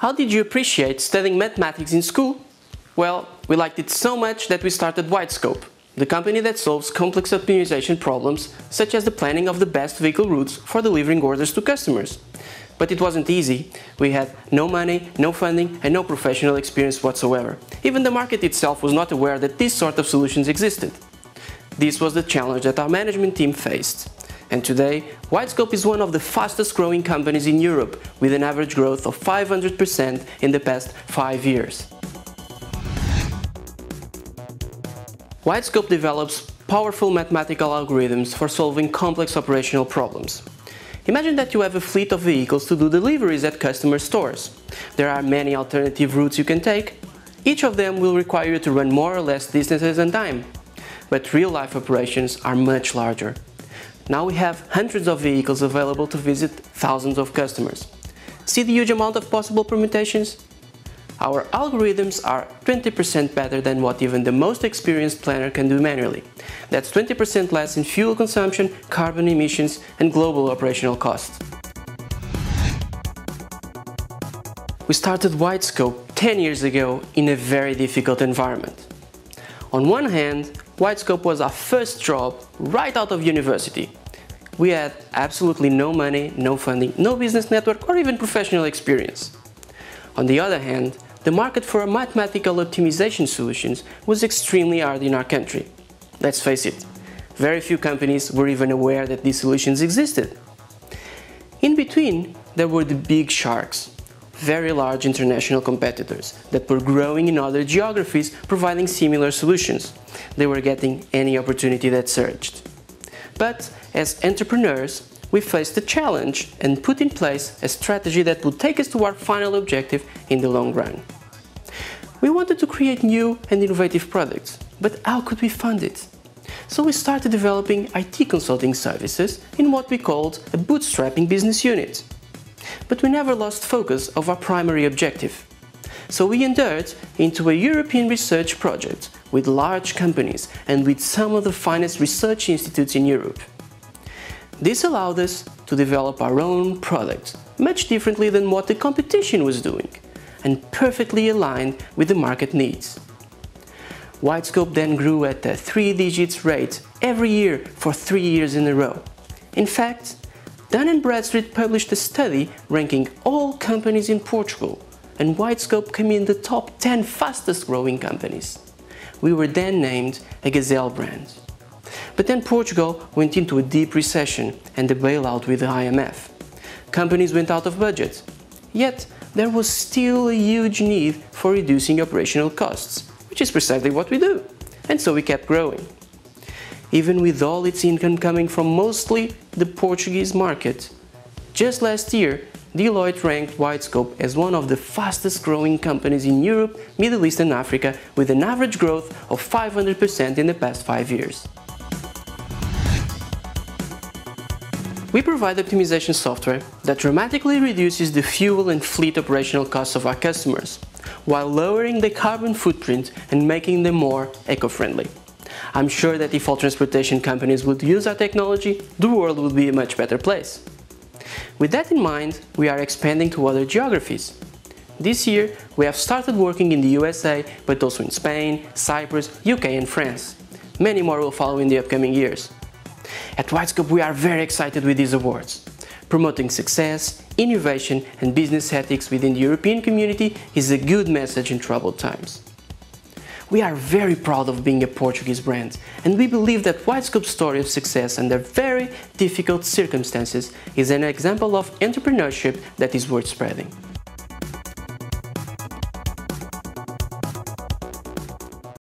How did you appreciate studying mathematics in school? Well, we liked it so much that we started Widescope, the company that solves complex optimization problems such as the planning of the best vehicle routes for delivering orders to customers. But it wasn't easy. We had no money, no funding, and no professional experience whatsoever. Even the market itself was not aware that this sort of solutions existed. This was the challenge that our management team faced. And today, Widescope is one of the fastest growing companies in Europe, with an average growth of 500% in the past 5 years. Widescope develops powerful mathematical algorithms for solving complex operational problems. Imagine that you have a fleet of vehicles to do deliveries at customer stores. There are many alternative routes you can take. Each of them will require you to run more or less distances and time. But real-life operations are much larger. Now we have hundreds of vehicles available to visit thousands of customers. See the huge amount of possible permutations? Our algorithms are 20% better than what even the most experienced planner can do manually. That's 20% less in fuel consumption, carbon emissions, and global operational costs. We started Widescope 10 years ago in a very difficult environment. On one hand, Widescope was our first job right out of university. We had absolutely no money, no funding, no business network, or even professional experience. On the other hand, the market for mathematical optimization solutions was extremely hard in our country. Let's face it, very few companies were even aware that these solutions existed. In between, there were the big sharks, very large international competitors that were growing in other geographies providing similar solutions. They were getting any opportunity that surged. But as entrepreneurs, we faced a challenge and put in place a strategy that would take us to our final objective in the long run. We wanted to create new and innovative products, but how could we fund it? So we started developing IT consulting services in what we called a bootstrapping business unit. But we never lost focus of our primary objective. So we entered into a European research project with large companies and with some of the finest research institutes in Europe. This allowed us to develop our own product, much differently than what the competition was doing, and perfectly aligned with the market needs. Widescope then grew at a 3-digit rate every year for 3 years in a row. In fact, Dun & Bradstreet published a study ranking all companies in Portugal, and Widescope came in the top 10 fastest growing companies. We were then named a Gazelle brand. But then Portugal went into a deep recession and a bailout with the IMF. Companies went out of budget. Yet, there was still a huge need for reducing operational costs, which is precisely what we do. And so we kept growing. Even with all its income coming from mostly the Portuguese market, just last year, Deloitte ranked Widescope as one of the fastest growing companies in Europe, Middle East and Africa, with an average growth of 500% in the past 5 years. We provide optimization software that dramatically reduces the fuel and fleet operational costs of our customers, while lowering the carbon footprint and making them more eco-friendly. I'm sure that if all transportation companies would use our technology, the world would be a much better place. With that in mind, we are expanding to other geographies. This year, we have started working in the USA, but also in Spain, Cyprus, UK and France. Many more will follow in the upcoming years. At Widescope, we are very excited with these awards. Promoting success, innovation and business ethics within the European community is a good message in troubled times. We are very proud of being a Portuguese brand, and we believe that Widescope's story of success under very difficult circumstances is an example of entrepreneurship that is worth spreading.